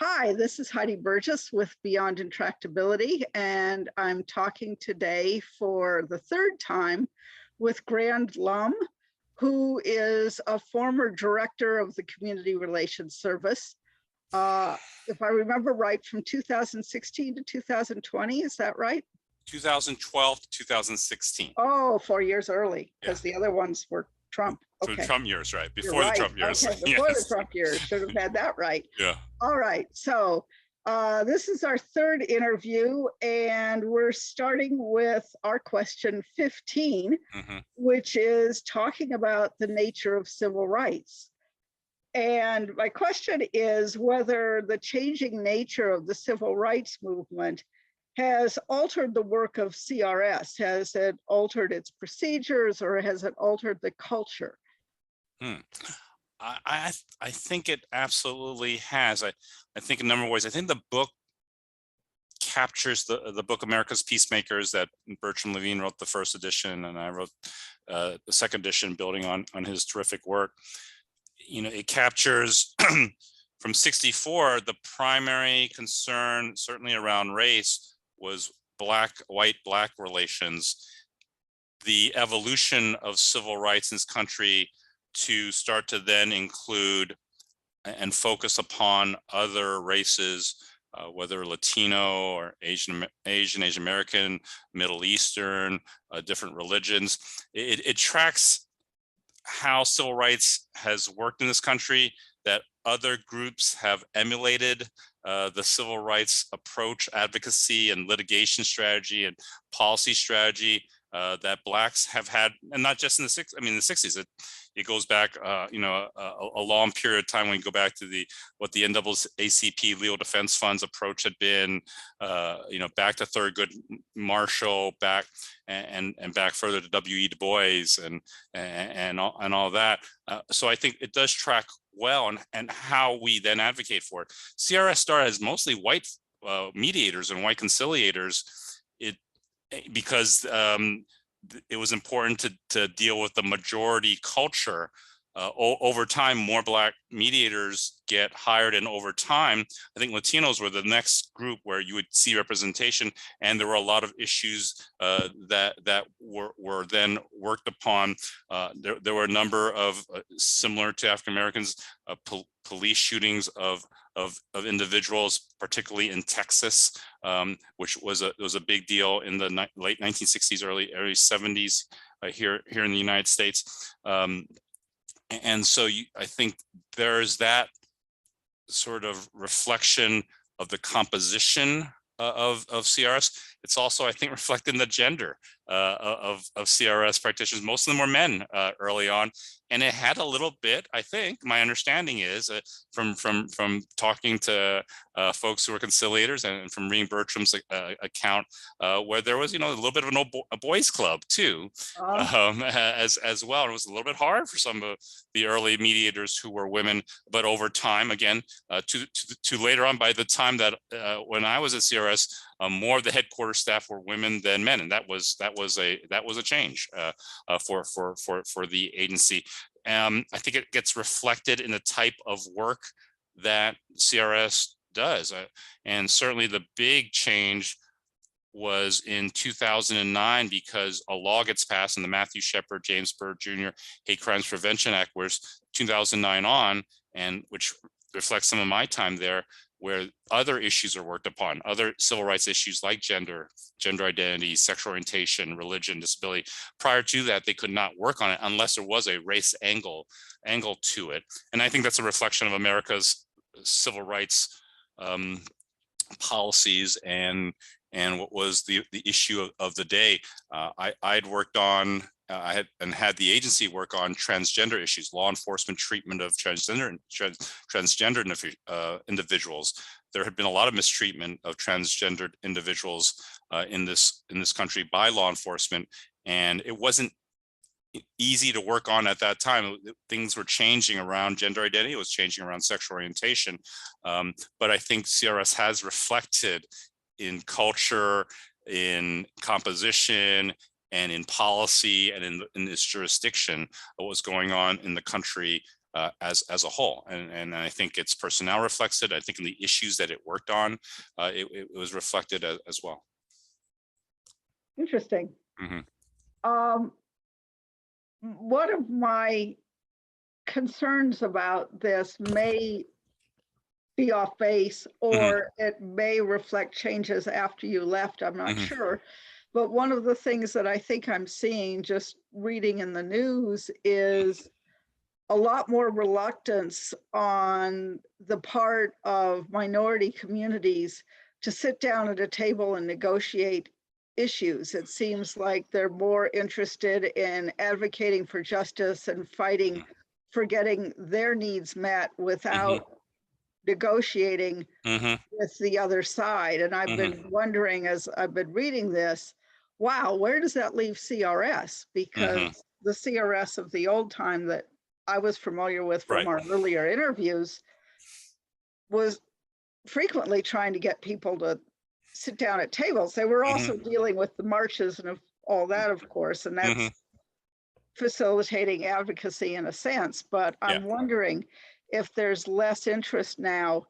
Hi, this is Heidi Burgess with Beyond Intractability, and I'm talking today for the third time with Grande Lum, who is a former director of the Community Relations Service. If I remember right, from 2016 to 2020, is that right? 2012 to 2016. Oh, 4 years early, because the other ones were Trump. So Okay. the Trump years, right? You're Before the right. Trump years. Okay, before the Yes. Trump years, should have had that right. Yeah. All right, so this is our third interview, and we're starting with our question 15, which is talking about the nature of civil rights. And my question is whether the changing nature of the civil rights movement has altered the work of CRS. Has it altered its procedures, or has it altered the culture? I think it absolutely has. I think in a number of ways. I think the book captures the book America's Peacemakers that Bertram Levine wrote the first edition, and I wrote the second edition, building on his terrific work. You know, it captures from 64, the primary concern, certainly around race, was white-black relations. The evolution of civil rights in this country to start to then include and focus upon other races, whether Latino or Asian American, Middle Eastern, different religions. It tracks how civil rights has worked in this country, that other groups have emulated the civil rights approach, advocacy, and litigation strategy and policy strategy that Blacks have had, and not just in the 60s. It goes back, a long period of time when you go back to what the NAACP legal defense funds approach had been, back to Thurgood Marshall, back and back further to W.E. Du Bois and all that. So I think it does track well and how we then advocate for it. CRS started as mostly white mediators and white conciliators. Because it was important to deal with the majority culture. Over time, more Black mediators get hired, and over time, I think Latinos were the next group where you would see representation, and there were a lot of issues that were then worked upon. There were a number of similar to African Americans, police shootings of individuals, particularly in Texas, which was a big deal in the late 1960s, early 70s here in the United States. And so I think there's that sort of reflection of the composition of CRS. It's also, I think, reflected in the gender of CRS practitioners. Most of them were men early on, and it had a little bit. I think my understanding is from talking to folks who were conciliators and from reading Bertram's account, where there was a little bit of a boys' club too, as well. It was a little bit hard for some of the early mediators who were women, but over time, again, to later on, by the time that when I was at CRS, more of the headquarters staff were women than men, and that was a change for the agency. I think it gets reflected in the type of work that CRS does, and certainly the big change was in 2009, because a law gets passed in the Matthew Shepard, James Byrd Jr. Hate Crimes Prevention Act, where's 2009 on, and which reflects some of my time there, where other issues are worked upon, other civil rights issues like gender identity, sexual orientation, religion, disability. Prior to that, they could not work on it unless there was a race angle to it. And I think that's a reflection of America's civil rights policies and what was the issue of the day. I'd worked on, I had the agency work on transgender issues, law enforcement treatment of transgender individuals. There had been a lot of mistreatment of transgendered individuals in this country by law enforcement, and it wasn't easy to work on at that time. Things were changing around gender identity, it was changing around sexual orientation, but I think CRS has reflected in culture, in composition, and in policy, and in this jurisdiction of what's going on in the country as a whole. And I think its personnel reflects it. I think in the issues that it worked on, it was reflected as well. Interesting. One of my concerns about this may be off base, or it may reflect changes after you left. I'm not sure. But one of the things that I think I'm seeing just reading in the news is a lot more reluctance on the part of minority communities to sit down at a table and negotiate issues. It seems like they're more interested in advocating for justice and fighting for getting their needs met without negotiating with the other side. And I've been wondering, as I've been reading this, wow, where does that leave CRS? Because the CRS of the old time that I was familiar with from our earlier interviews was frequently trying to get people to sit down at tables. They were also dealing with the marches and all that, of course, and that's facilitating advocacy in a sense. But I'm wondering if there's less interest now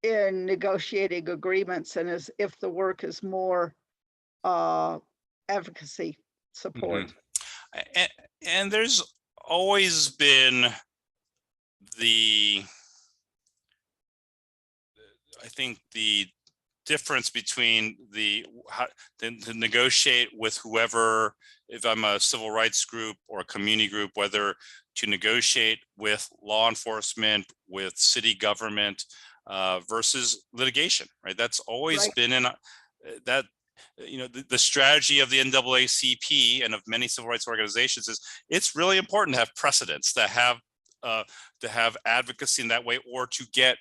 in negotiating agreements, and as if the work is more advocacy support. And there's always been I think the difference between to negotiate with whoever, if I'm a civil rights group or a community group, whether to negotiate with law enforcement, with city government, versus litigation, right? That's always been in that. You know, the strategy of the NAACP and of many civil rights organizations is it's really important to have precedents, to have advocacy in that way, or to get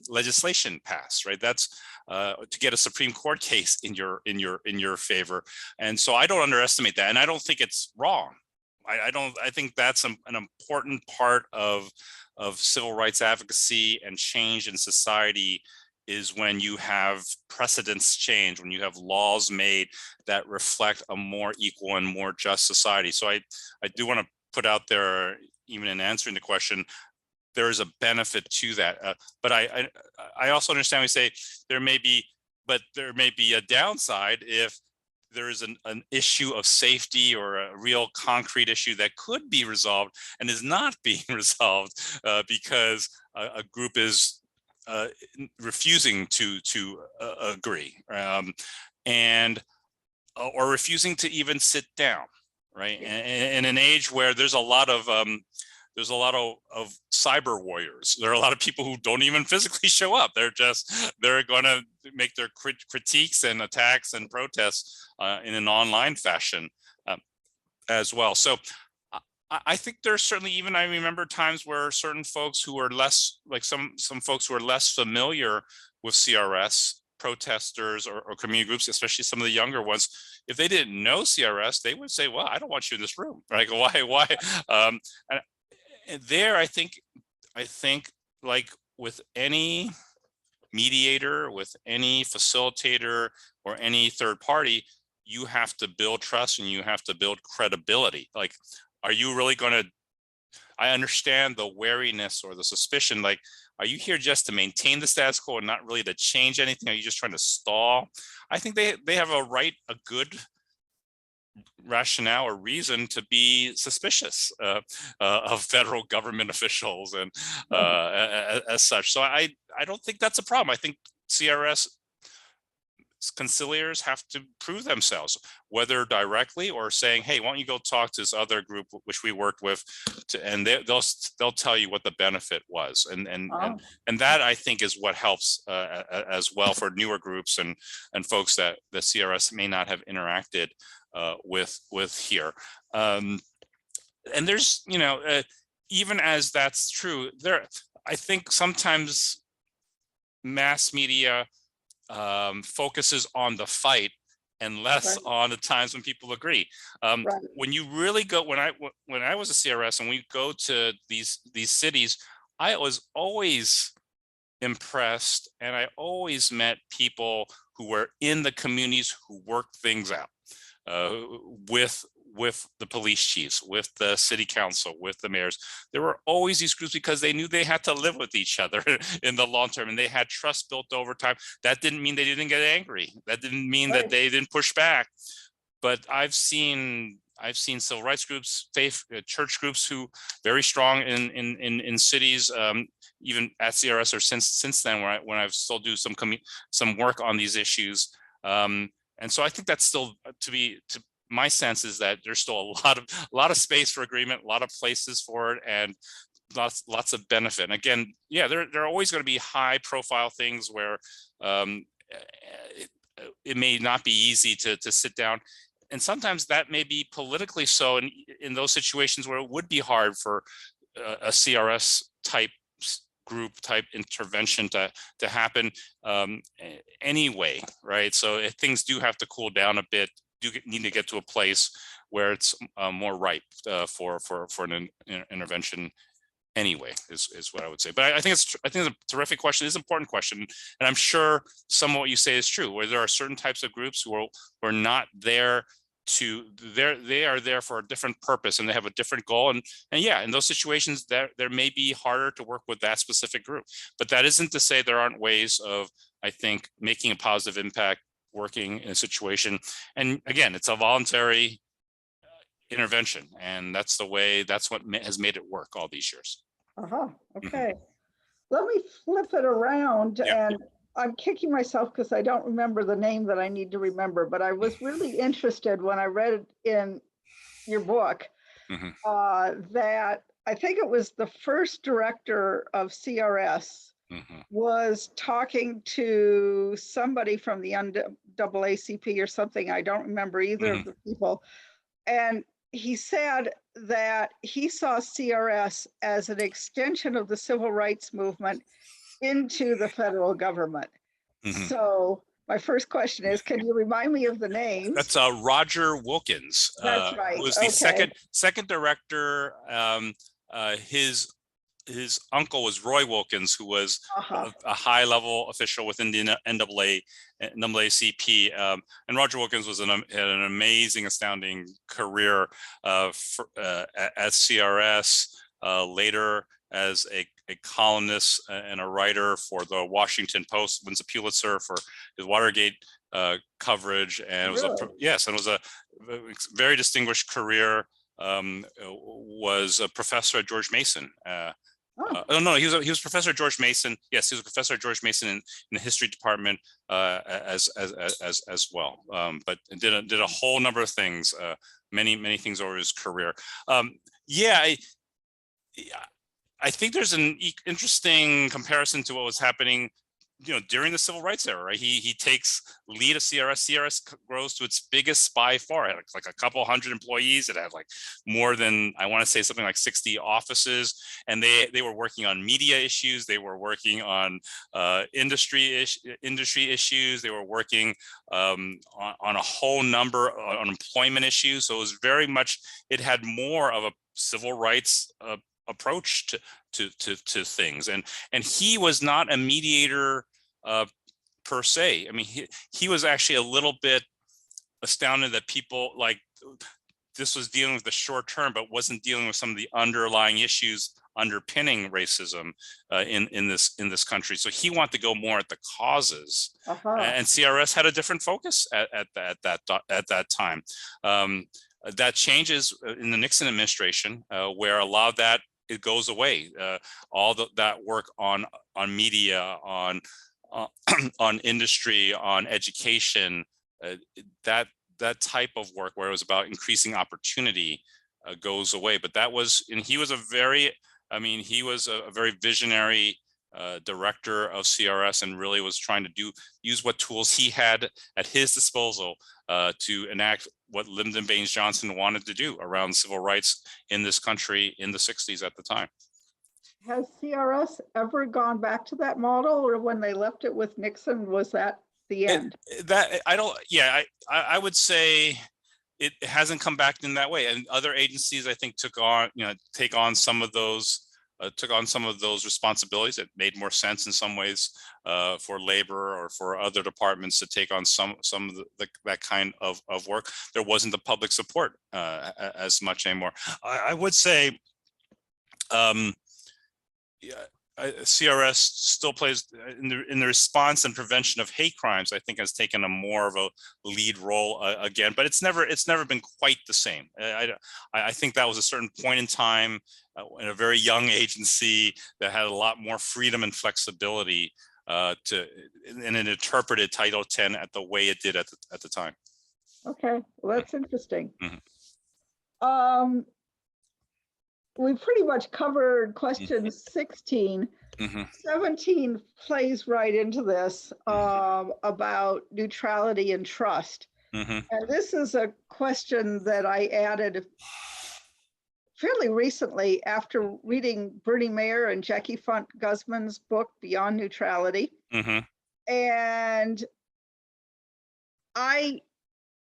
legislation passed, right? That's to get a Supreme Court case in your favor. And so I don't underestimate that, and I don't think it's wrong. I think that's an important part of civil rights advocacy and change in society, is when you have precedents change, when you have laws made that reflect a more equal and more just society. So I do want to put out there, even in answering the question, there is a benefit to that. But I also understand we say there may be a downside if there is an issue of safety or a real concrete issue that could be resolved and is not being resolved because a group is refusing to agree, and or refusing to even sit down, right? And in an age where there's a lot of cyber warriors, there are a lot of people who don't even physically show up. They're going to make their critiques and attacks and protests in an online fashion as well. So I think there's certainly, even I remember times where certain folks who are less, like some folks who are less familiar with CRS, protesters or community groups, especially some of the younger ones, if they didn't know CRS, they would say, well, I don't want you in this room. Like, why? And there, I think like with any mediator, with any facilitator or any third party, you have to build trust and you have to build credibility. Like, are you really going to, I understand the wariness or the suspicion, like, are you here just to maintain the status quo and not really to change anything? Are you just trying to stall? I think they have a good rationale or reason to be suspicious of federal government officials and as such. So I don't think that's a problem. I think CRS conciliators have to prove themselves, whether directly or saying, hey, why don't you go talk to this other group which we worked with, and they'll tell you what the benefit was, and that I think is what helps as well for newer groups and folks that the CRS may not have interacted with here. And there's, even as that's true, I think sometimes mass media focuses on the fight and less on the times when people agree. When you really go, when I was a CRS and we go to these cities, I was always impressed, and I always met people who were in the communities who worked things out with with the police chiefs, with the city council, with the mayors. There were always these groups because they knew they had to live with each other in the long term, and they had trust built over time. That didn't mean they didn't get angry. That didn't mean that they didn't push back. But I've seen civil rights groups, faith, church groups who very strong in cities, even at CRS or since then, when I still do some work on these issues. And so I think that's still my sense is that there's still a lot of space for agreement, a lot of places for it, and lots of benefit. And again, yeah, there are always going to be high profile things where it may not be easy to sit down. And sometimes that may be politically so in those situations where it would be hard for a CRS type group type intervention to happen anyway, right? So things do have to cool down a bit, need to get to a place where it's more ripe for an intervention anyway, is what I would say. But I think it's a terrific question. It's an important question, and I'm sure some of what you say is true, where there are certain types of groups who are not there they are there for a different purpose, and they have a different goal, and yeah, in those situations there may be harder to work with that specific group. But that isn't to say there aren't ways of, I think, making a positive impact working in a situation. And again, it's a voluntary intervention, and that's what has made it work all these years. Okay. Let me flip it around. And I'm kicking myself because I don't remember the name that I need to remember, but I was really interested when I read it in your book that I think it was the first director of CRS was talking to somebody from the NAACP or something. I don't remember either of the people. And he said that he saw CRS as an extension of the civil rights movement into the federal government. So my first question is, can you remind me of the names? That's Roger Wilkins. That's right. Who was the second director. His uncle was Roy Wilkins, who was a high-level official within the NAACP. And Roger Wilkins had an amazing, astounding career at CRS, later as a columnist and a writer for the Washington Post, wins a Pulitzer for his Watergate coverage, and was a very distinguished career. Was a professor at George Mason. He was professor at George Mason. Yes, he was a professor at George Mason in the history department as well. But did a whole number of things, many things over his career. I think there's an interesting comparison to what was happening, during the civil rights era, right? He takes lead of CRS. CRS grows to its biggest by far. It had like a couple hundred employees. It had like more than, I want to say something like 60 offices. And they were working on media issues. They were working on industry issues. They were working on a whole number on employment issues. So it was very much, it had more of a civil rights approach to things, and he was not a mediator per se. I mean, he was actually a little bit astounded that people like this was dealing with the short term, but wasn't dealing with some of the underlying issues underpinning racism in this country. So he wanted to go more at the causes, and CRS had a different focus at that time. That changes in the Nixon administration, where a lot of that it goes away. All that work on media, on industry, on education, that type of work where it was about increasing opportunity goes away. But that was, and he was a very visionary director of CRS, and really was trying to use what tools he had at his disposal to enact what Lyndon Baines Johnson wanted to do around civil rights in this country in the 60s at the time. Has CRS ever gone back to that model, or when they left it with Nixon, was that the end? I would say it hasn't come back in that way. And other agencies, I think, take on some of those took on some of those responsibilities. It made more sense in some ways for labor or for other departments to take on some of that kind of work. There wasn't the public support as much anymore. I would say, yeah, CRS still plays in the response and prevention of hate crimes. I think has taken a more of a lead role again, but it's never been quite the same. I think that was a certain point in time in a very young agency that had a lot more freedom and flexibility and it interpreted Title X at the way it did at the time. Okay, well, that's interesting. Mm-hmm. We pretty much covered question 16. Mm-hmm. 17 plays right into this about neutrality and trust. Mm-hmm. And this is a question that I added fairly recently after reading Bernie Mayer and Jackie Font Guzman's book, Beyond Neutrality. Mm-hmm. And I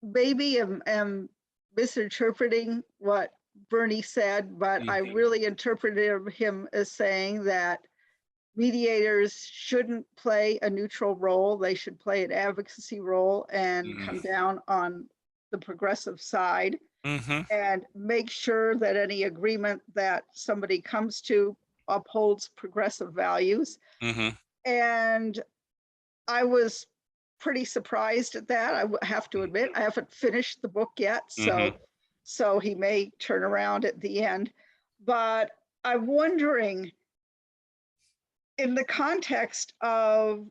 maybe am misinterpreting what Bernie said, but I really interpreted him as saying that mediators shouldn't play a neutral role. They should play an advocacy role and come down on the progressive side and make sure that any agreement that somebody comes to upholds progressive values. And I was pretty surprised at that. I have to admit, I haven't finished the book yet, so he may turn around at the end. But I'm wondering, in the context of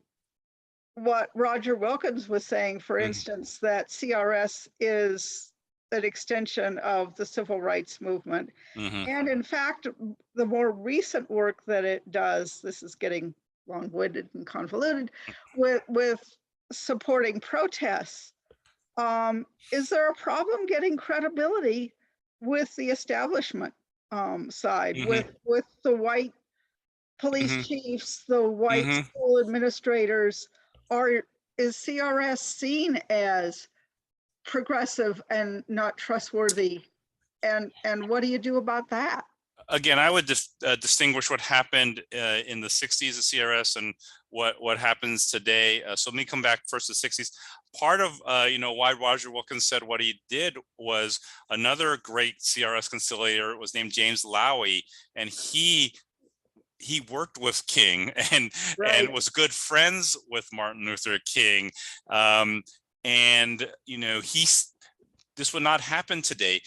what Roger Wilkins was saying, for instance, that CRS is an extension of the civil rights movement. And in fact, the more recent work that it does, this is getting long-winded and convoluted, with supporting protests, is there a problem getting credibility with the establishment side, with the white police chiefs, the white school administrators? Or is CRS seen as progressive and not trustworthy? And what do you do about that? Again, I would distinguish what happened in the 60s at CRS and what happens today. So let me come back first to the 60s. Part of why Roger Wilkins said what he did was another great CRS conciliator was named James Lowy, and he worked with King and was good friends with Martin Luther King. This would not happen today.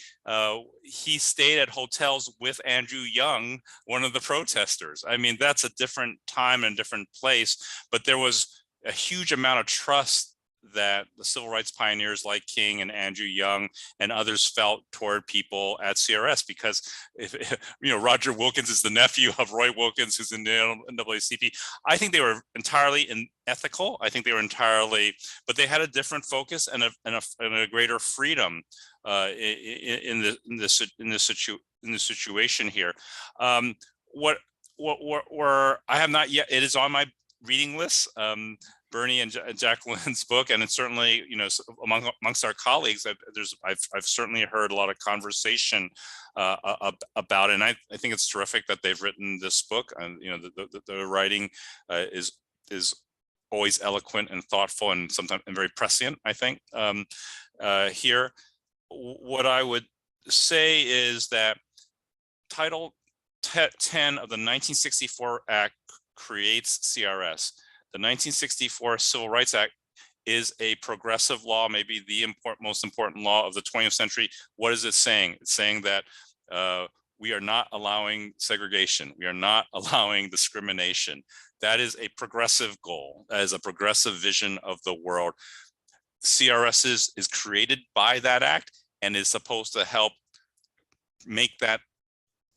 He stayed at hotels with Andrew Young, one of the protesters. I mean, that's a different time and different place, but there was a huge amount of trust that the civil rights pioneers like King and Andrew Young and others felt toward people at CRS, because Roger Wilkins is the nephew of Roy Wilkins, who's in the NAACP. I think they were entirely ethical. I think they were but they had a different focus and a greater freedom in the situation here. What I have not yet. It is on my reading list. Bernie and Jacqueline's book, and it's certainly, amongst our colleagues, I've certainly heard a lot of conversation about it, and I think it's terrific that they've written this book. And the writing is always eloquent and thoughtful, and sometimes very prescient, I think. Here, what I would say is that Title 10 of the 1964 Act creates CRS. The 1964 Civil Rights Act is a progressive law, maybe the most important law of the 20th century. What is it saying? It's saying that we are not allowing segregation. We are not allowing discrimination. That is a progressive goal. That is a progressive vision of the world. CRS is created by that act and is supposed to help make that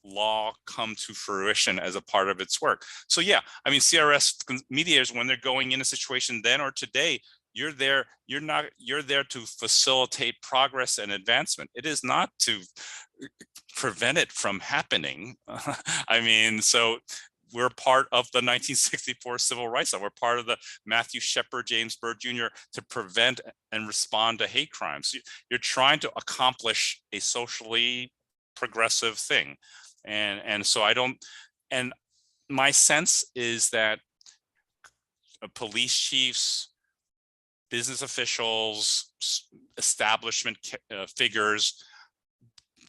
law come to fruition as a part of its work. So yeah, I mean, CRS mediators, when they're going in a situation then or today, you're there to facilitate progress and advancement. It is not to prevent it from happening. I mean, so we're part of the 1964 Civil Rights Act. We're part of the Matthew Shepard, James Byrd Jr. to prevent and respond to hate crimes. You're trying to accomplish a socially progressive thing. And so I don't, And my sense is that police chiefs, business officials, establishment figures,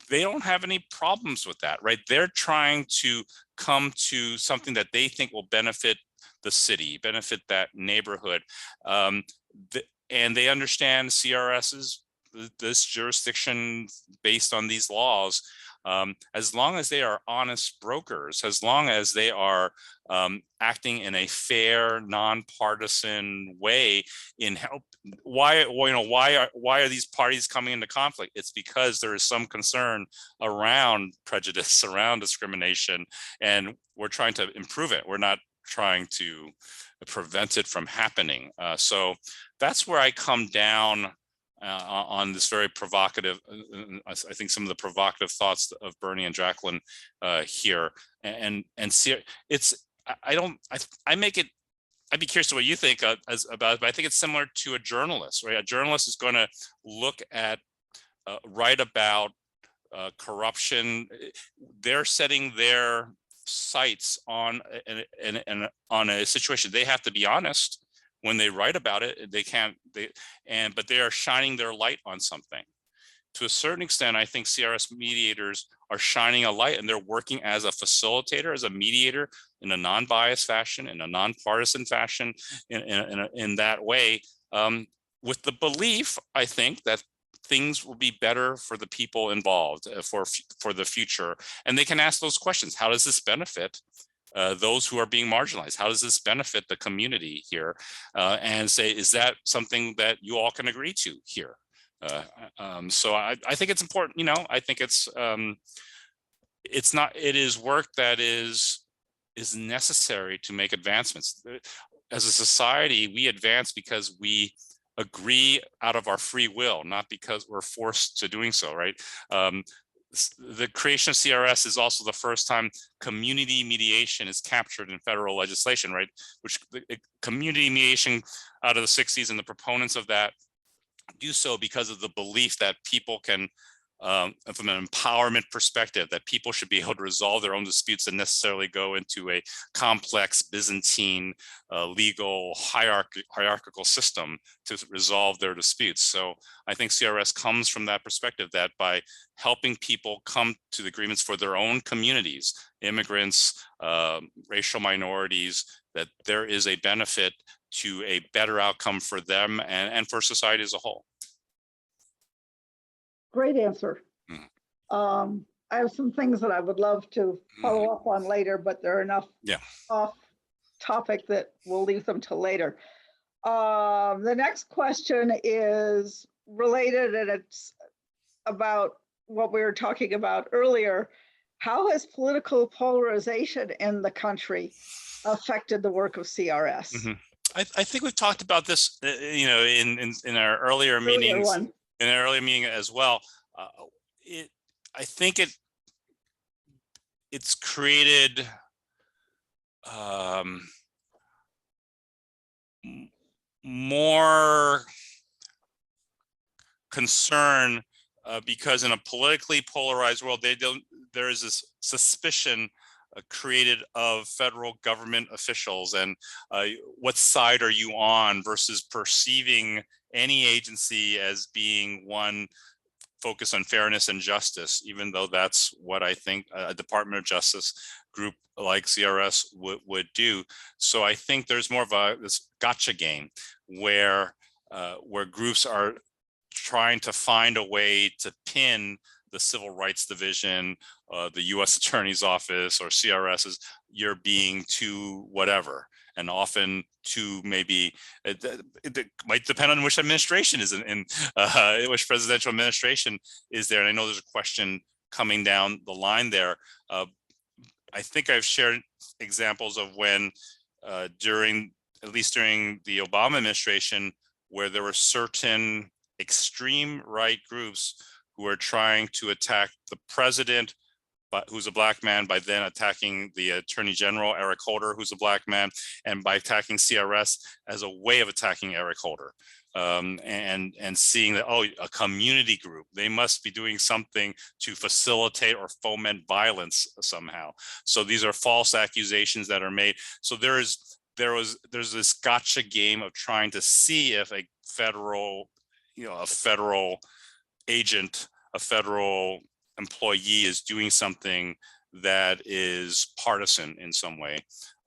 they don't have any problems with that, right? They're trying to come to something that they think will benefit the city, benefit that neighborhood. And they understand CRS's, this jurisdiction based on these laws. As long as they are honest brokers, as long as they are acting in a fair, nonpartisan way in help. Why are these parties coming into conflict? It's because there is some concern around prejudice, around discrimination, and we're trying to improve it. We're not trying to prevent it from happening. So that's where I come down on this very provocative, I think some of the provocative thoughts of Bernie and Jacqueline here, and see, I make it. I'd be curious to what you think about it, but I think it's similar to a journalist, right? A journalist is going to look at, write about corruption. They're setting their sights on on a situation. They have to be honest when they write about it. They can't, but they are shining their light on something. To a certain extent, I think CRS mediators are shining a light, and they're working as a facilitator, as a mediator, in a non-biased fashion, in a nonpartisan fashion, in that way, with the belief, I think, that things will be better for the people involved, for the future. And they can ask those questions. How does this benefit those who are being marginalized? How does this benefit the community here? And say, is that something that you all can agree to here? So I think it's important. I think it is work that is necessary to make advancements. As a society, we advance because we agree out of our free will, not because we're forced to doing so, right? The creation of CRS is also the first time community mediation is captured in federal legislation, right? Which community mediation out of the 60s, and the proponents of that do so because of the belief that people can, from an empowerment perspective, that people should be able to resolve their own disputes and necessarily go into a complex Byzantine legal hierarchical system to resolve their disputes. So I think CRS comes from that perspective, that by helping people come to the agreements for their own communities, immigrants, racial minorities, that there is a benefit to a better outcome for them and for society as a whole. Great answer. I have some things that I would love to follow up on later, but there are enough off topic that we'll leave them till later. The next question is related, and it's about what we were talking about earlier. How has political polarization in the country affected the work of CRS? I think we've talked about this, in our earlier meetings, in our earlier meeting as well. I think it's created more concern because in a politically polarized world, there is this suspicion created of federal government officials, and what side are you on, versus perceiving any agency as being one focused on fairness and justice, even though that's what I think a Department of Justice group like CRS would do. So I think there's more of this gotcha game where groups are trying to find a way to pin the Civil Rights Division, the U.S. Attorney's Office, or CRS's, you're being too whatever. And often too, maybe it might depend on which administration is in which presidential administration is there. And I know there's a question coming down the line there. I think I've shared examples of when during the Obama administration, where there were certain extreme right groups who are trying to attack the president, who's a black man, by then attacking the Attorney General, Eric Holder, who's a black man, and by attacking CRS as a way of attacking Eric Holder. and seeing that, oh, a community group, they must be doing something to facilitate or foment violence somehow. So these are false accusations that are made. So there's this gotcha game of trying to see if a federal agent, a federal employee is doing something that is partisan in some way.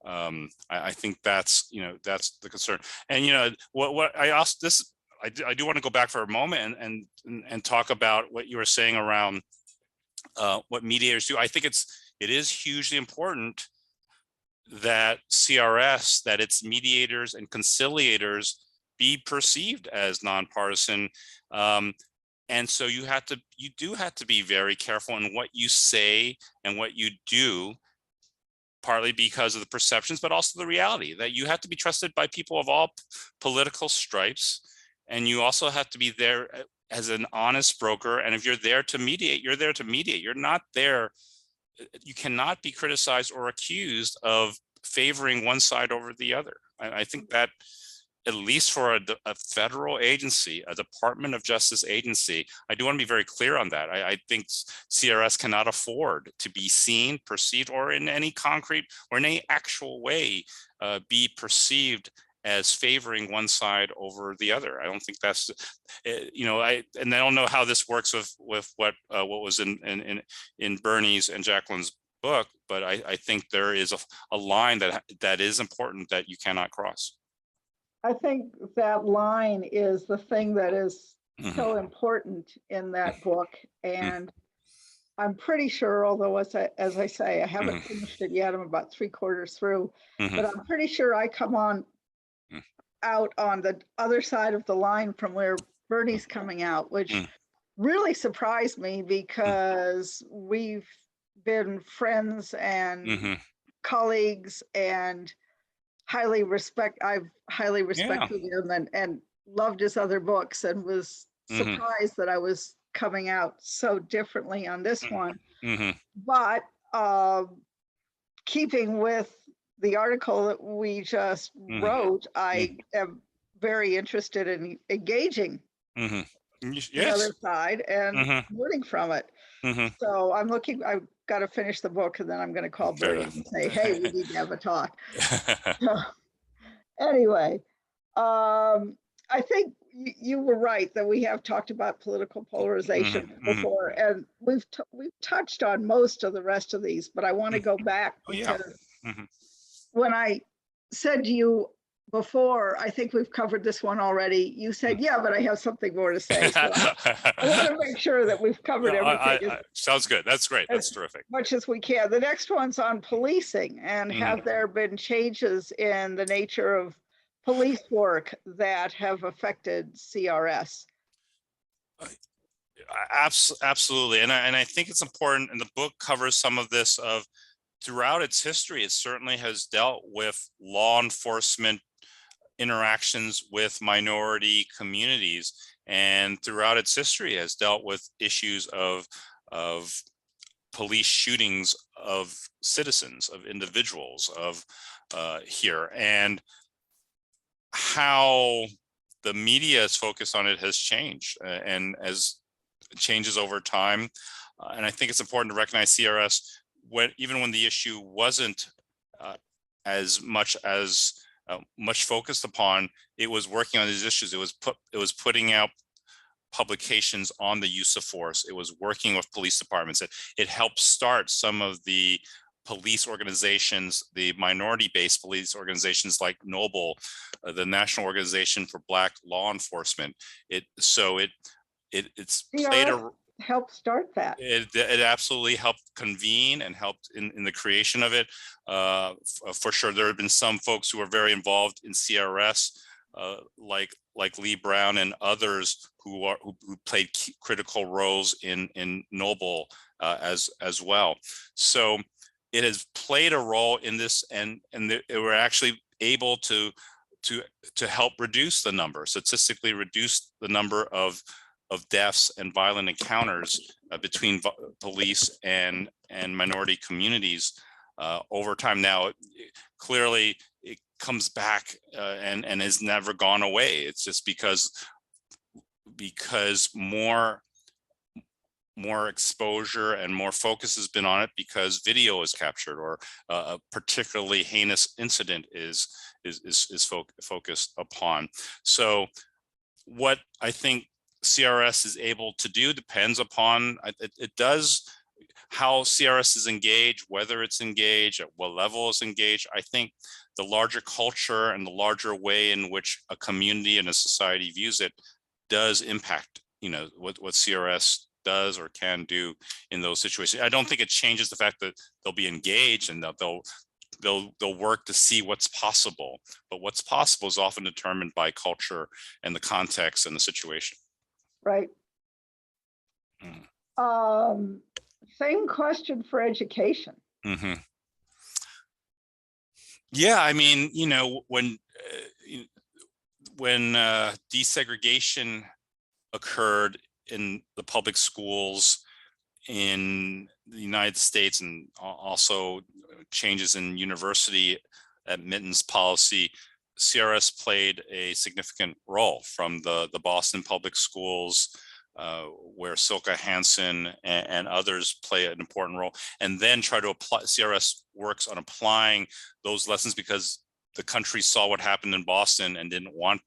I think that's the concern. And what I asked this, I do want to go back for a moment and talk about what you were saying around what mediators do. I think it is hugely important that CRS, that its mediators and conciliators be perceived as nonpartisan. And so you do have to be very careful in what you say and what you do, partly because of the perceptions, but also the reality that you have to be trusted by people of all political stripes. And you also have to be there as an honest broker. And if you're there to mediate, you're there to mediate. You're not there. You cannot be criticized or accused of favoring one side over the other. I think that, at least for a federal agency, a Department of Justice agency, I do want to be very clear on that. I think CRS cannot afford to be seen, perceived, or in any concrete or in any actual way be perceived as favoring one side over the other. I don't think that's, and I don't know how this works with what was in Bernie's and Jacqueline's book, but I think there is a line that is important that you cannot cross. I think that line is the thing that is so important in that book. And I'm pretty sure, although as I say, I haven't finished it yet, I'm about 3/4 through, but I'm pretty sure I come out on the other side of the line from where Bernie's coming out, which really surprised me because we've been friends and colleagues and I've highly respected him and loved his other books, and was surprised that I was coming out so differently on this one. But keeping with the article that we just wrote, I am very interested in engaging the other side and learning from it. So I've got to finish the book, and then I'm going to call Bernie and say, hey, we need to have a talk. So, anyway, I think you were right that we have talked about political polarization before, and we've touched on most of the rest of these, but I want to go back because when I said to you before, I think we've covered this one already, you said, yeah, but I have something more to say. So I want to make sure that we've covered everything. Sounds good. That's great. That's terrific. Much as we can. The next one's on policing, and have there been changes in the nature of police work that have affected CRS? Absolutely. And I think it's important, and the book covers some of this throughout its history. It certainly has dealt with law enforcement interactions with minority communities, and throughout its history has dealt with issues of police shootings of citizens, of individuals, of here, and how the media is focused on it has changed, and as changes over time. And I think it's important to recognize CRS, even when the issue wasn't as much focused upon, it was working on these issues. It was putting out publications on the use of force. It was working with police departments. It helped start some of the police organizations, the minority-based police organizations like Noble, the National Organization for Black Law Enforcement. It's played a helped start that. It absolutely helped convene and helped in the creation of it. For sure, there have been some folks who are very involved in CRS, like Lee Brown and others who played critical roles in Noble as well. So it has played a role in this, and they were actually able to help reduce the number, statistically reduce the number of deaths and violent encounters between police and minority communities over time. Now, clearly, comes back and has never gone away. It's just because more exposure and more focus has been on it, because video is captured, or a particularly heinous incident is focused upon. So what I think CRS is able to do depends upon, it does, how CRS is engaged, whether it's engaged, at what level it's engaged. I think the larger culture and the larger way in which a community and a society views it does impact, what CRS does or can do in those situations. I don't think it changes the fact that they'll be engaged and that they'll work to see what's possible, but what's possible is often determined by culture and the context and the situation. Right. Same question for education. Mm-hmm. Yeah, I mean, when desegregation occurred in the public schools in the United States, and also changes in university admittance policy, CRS played a significant role, from the Boston public schools, where Silke Hansen and others play an important role, and then try to apply. CRS works on applying those lessons because the country saw what happened in Boston and didn't want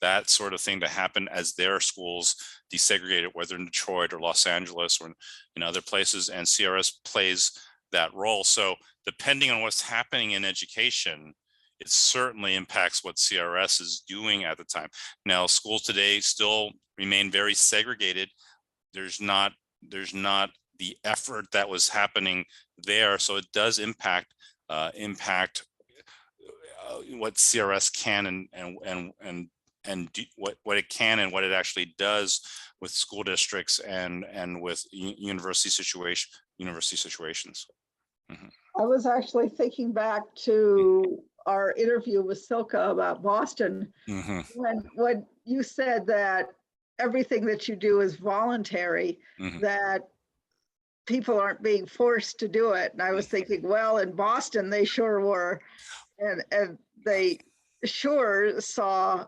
that sort of thing to happen as their schools desegregated, whether in Detroit or Los Angeles or in other places, and CRS plays that role. So depending on what's happening in education, it certainly impacts what CRS is doing at the time. Now, schools today still remain very segregated. There's not the effort that was happening there, so it does impact what CRS can and do, what it can and what it actually does with school districts and with university situations. Mm-hmm. I was actually thinking back to our interview with Silke about Boston, Mm-hmm. when you said that everything that you do is voluntary, mm-hmm. that people aren't being forced to do it. And I was thinking, well, in Boston, they sure were. And they sure saw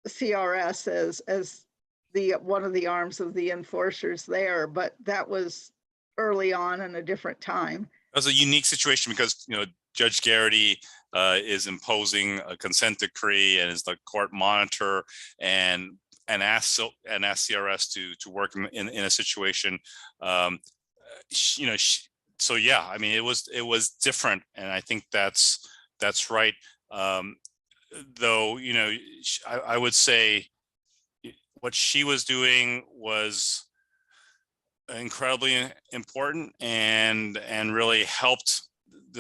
CRS as the one of the arms of the enforcers there, but that was early on in a different time. It was a unique situation because Judge Garrity is imposing a consent decree and is the court monitor, and asked CRS to work in a situation. So yeah, I mean, it was different, and I think that's right. Though I would say what she was doing was incredibly important and really helped.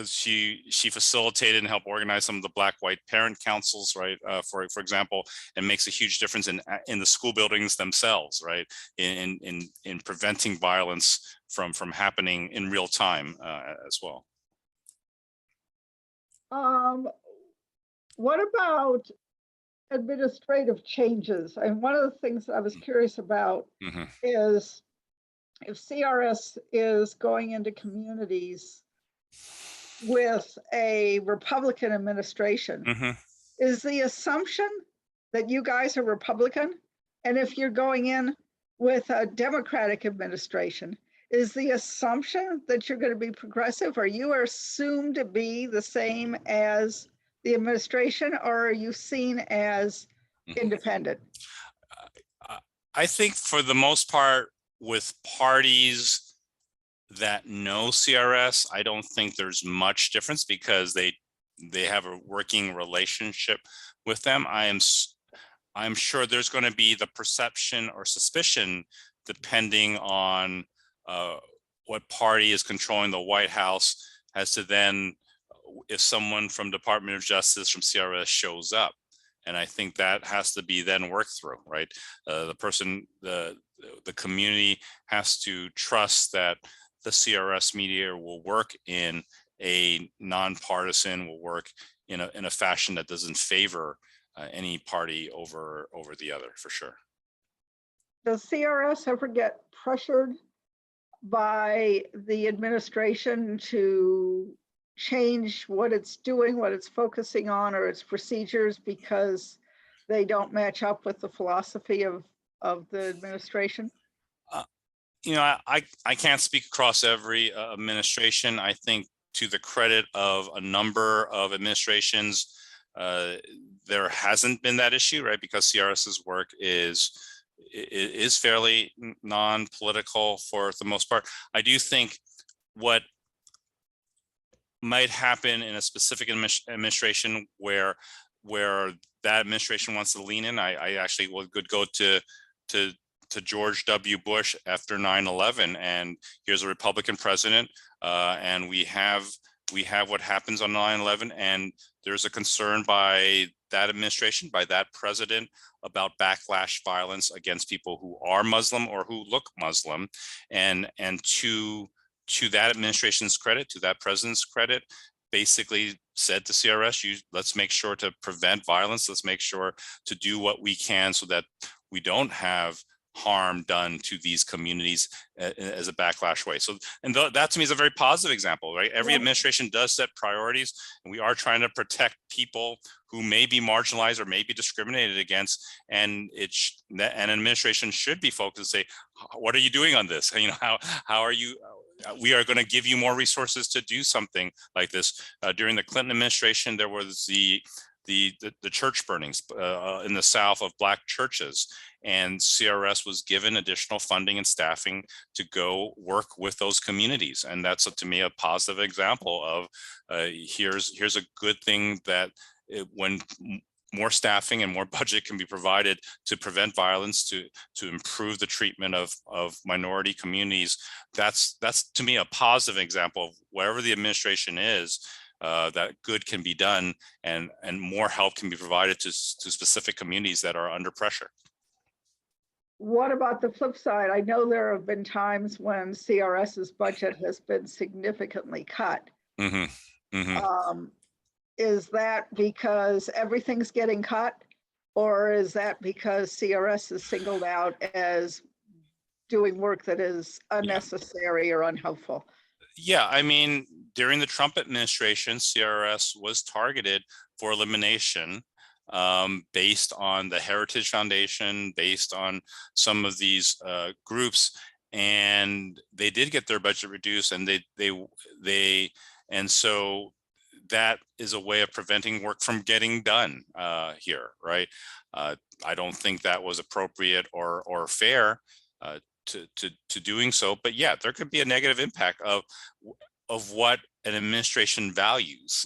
She facilitated and helped organize some of the Black-White parent councils, right? For example, and makes a huge difference in the school buildings themselves, right? In preventing violence from happening in real time as well. What about administrative changes? And one of the things that I was curious about mm-hmm. is if CRS is going into communities with a Republican administration, mm-hmm. is the assumption that you guys are Republican? And if you're going in with a Democratic administration, is the assumption that you're going to be progressive, or you are assumed to be the same as the administration, or are you seen as independent? I think for the most part, with parties that know CRS, I don't think there's much difference because they have a working relationship with them. I'm sure there's going to be the perception or suspicion, depending on what party is controlling the White House, as to then if someone from Department of Justice, from CRS, shows up. And I think that has to be then worked through, right? The community has to trust that the CRS mediator will work in a nonpartisan, will work in a fashion that doesn't favor any party over the other, for sure. Does CRS ever get pressured by the administration to change what it's doing, what it's focusing on, or its procedures because they don't match up with the philosophy of the administration? I can't speak across every administration. I think to the credit of a number of administrations, there hasn't been that issue, right? Because CRS's work is fairly non-political for the most part. I do think what might happen in a specific administration where that administration wants to lean in, I actually would go to George W. Bush after 9/11, and here's a Republican president, and we have what happens on 9/11, and there's a concern by that administration, by that president, about backlash violence against people who are Muslim or who look Muslim, and to that administration's credit, to that president's credit, basically said to CRS, let's make sure to prevent violence. Let's make sure to do what we can so that we don't have harm done to these communities as a backlash way. So, and that to me is a very positive example, right? Every administration does set priorities, and we are trying to protect people who may be marginalized or may be discriminated against. And an administration should be focused and say, what are you doing on this? How are you? We are going to give you more resources to do something like this. During the Clinton administration, there was the church burnings in the South of Black churches, and CRS was given additional funding and staffing to go work with those communities. And that's, to me, a positive example of here's a good thing that when more staffing and more budget can be provided to prevent violence, to improve the treatment of minority communities, that's to me a positive example of wherever the administration is, that good can be done, and more help can be provided to specific communities that are under pressure. What about the flip side? I know there have been times when CRS's budget has been significantly cut. Mm-hmm. Mm-hmm. Is that because everything's getting cut, or is that because CRS is singled out as doing work that is unnecessary or unhelpful? Yeah, I mean, during the Trump administration, CRS was targeted for elimination based on the Heritage Foundation, based on some of these groups, and they did get their budget reduced, and and so that is a way of preventing work from getting done here, right? I don't think that was appropriate or fair to doing so, but yeah, there could be a negative impact of what an administration values,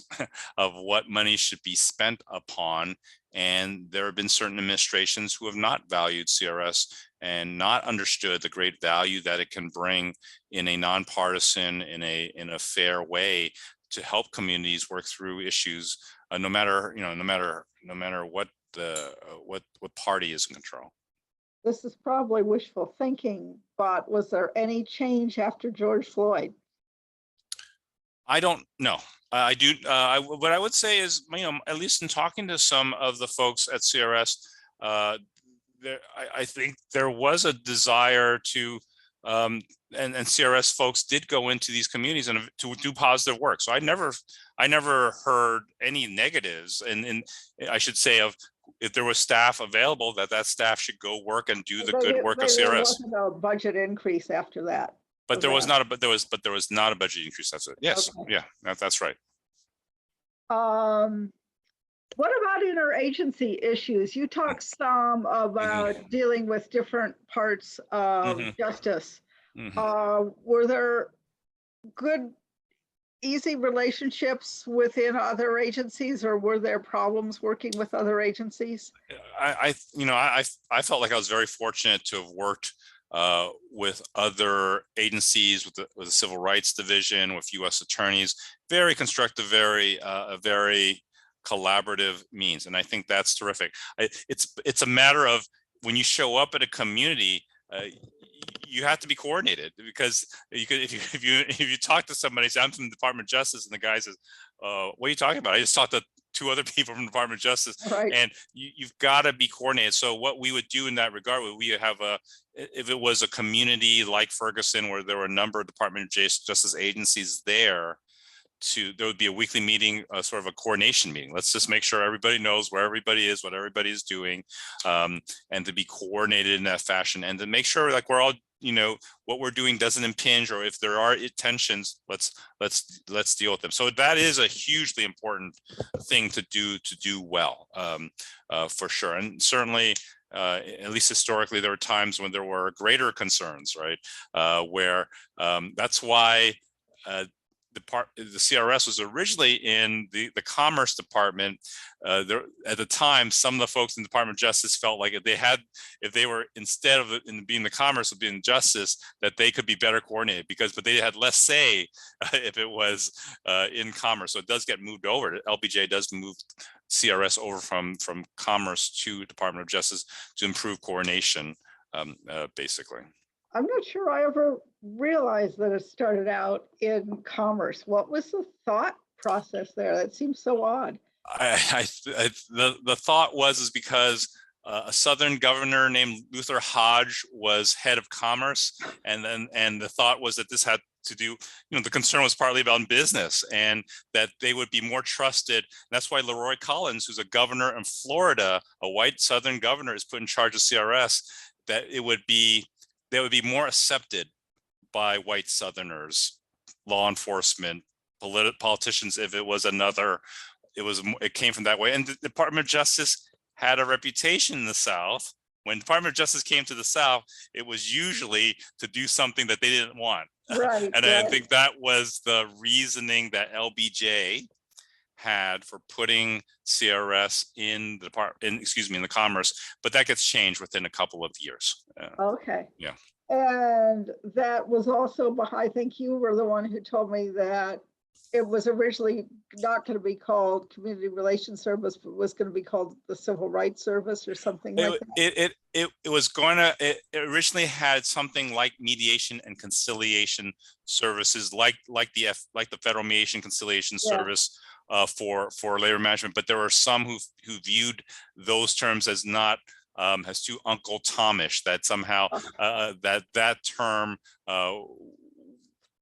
of what money should be spent upon. And there have been certain administrations who have not valued CRS and not understood the great value that it can bring in a nonpartisan, in a fair way, to help communities work through issues, no matter what what party is in control. This is probably wishful thinking, but was there any change after George Floyd? I don't know. I do. What I would say is, at least in talking to some of the folks at CRS, I think there was a desire to, and CRS folks did go into these communities and to do positive work. So I never heard any negatives, and I should say, of if there was staff available, that staff should go work and do the good work of CRS. There wasn't a budget increase after that. But there was not a budget increase. That's it. Yes, okay. Yeah, that's right. What about interagency issues? You talked some about dealing with different parts of justice. Were there good, easy relationships within other agencies, or were there problems working with other agencies? I felt like I was very fortunate to have worked with other agencies, with the Civil Rights Division, with U.S. attorneys, very constructive, very collaborative means, and I think that's terrific. It's a matter of when you show up at a community, you have to be coordinated, because if you talk to somebody, say I'm from the Department of Justice, and the guy says, "What are you talking about? I just talked to two other people from the Department of Justice," right. And you've got to be coordinated. So what we would do in that regard, we have if it was a community like Ferguson, where there were a number of Department of Justice agencies there, there would be a weekly meeting, sort of a coordination meeting. Let's just make sure everybody knows where everybody is, what everybody is doing, and to be coordinated in that fashion, and to make sure like we're all, what we're doing doesn't impinge, or if there are tensions, let's deal with them. So that is a hugely important thing to do well, for sure. And certainly, at least historically, there were times when there were greater concerns, right? Where that's why the CRS was originally in the Commerce Department. At the time, some of the folks in the Department of Justice felt like if they were, instead of being the Commerce would be in Justice, that they could be better coordinated, but they had less say if it was in Commerce. So it does get moved over. LBJ does move CRS over from Commerce to Department of Justice to improve coordination, basically. I'm not sure I ever realized that it started out in Commerce. What was the thought process there? That seems so odd. The thought was because a Southern governor named Luther Hodge was head of Commerce, and the thought was that this had to do, the concern was partly about business, and that they would be more trusted. That's why Leroy Collins, who's a governor in Florida, a white Southern governor, is put in charge of CRS, that they would be more accepted by white Southerners, law enforcement, politicians, if it was it came from that way. And the Department of Justice had a reputation in the South. When Department of Justice came to the South, it was usually to do something that they didn't want. Right. And I think that was the reasoning that LBJ had for putting CRS in the in the Commerce, but that gets changed within a couple of years. Okay. Yeah. And that was also I think you were the one who told me that it was originally not going to be called Community Relations Service, but was going to be called the Civil Rights Service or something like that. It was going to, it originally had something like Mediation and Conciliation Services, like the Federal Mediation Conciliation Service for labor management, but there were some who viewed those terms as not as too Uncle Tomish, that somehow that term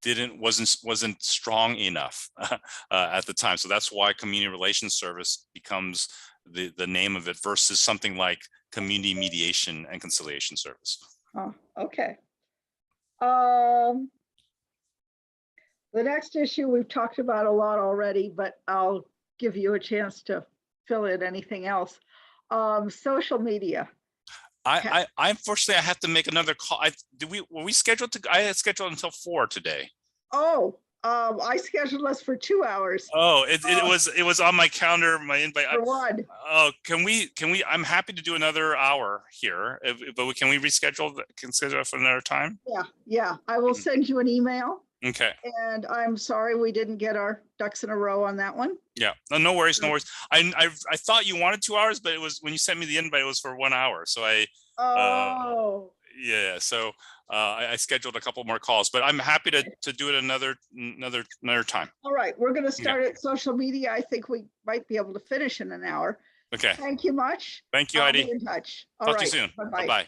wasn't strong enough at the time. So that's why Community Relations Service becomes the name of it versus something like Community Mediation and Conciliation Service. Oh, okay. The next issue we've talked about a lot already, but I'll give you a chance to fill in anything else. Social media. I unfortunately I have to make another call. Were we scheduled to? I had scheduled until 4 today. Oh, I scheduled us for 2 hours. Oh, it was on my calendar, my invite. For one. Oh, can we? I'm happy to do another hour here, but can we reschedule? Consider it for another time? Yeah. I will send you an email. Okay. And I'm sorry we didn't get our ducks in a row on that one. Yeah. No worries. I thought you wanted 2 hours, but it was, when you sent me the invite, it was for 1 hour. So yeah. So I scheduled a couple more calls, but I'm happy to do it another time. All right. We're going to start at social media. I think we might be able to finish in an hour. Okay. Thank you much. Thank you, Heidi. I'll be in touch. All right. Talk right. to you soon. Bye-bye. Bye-bye.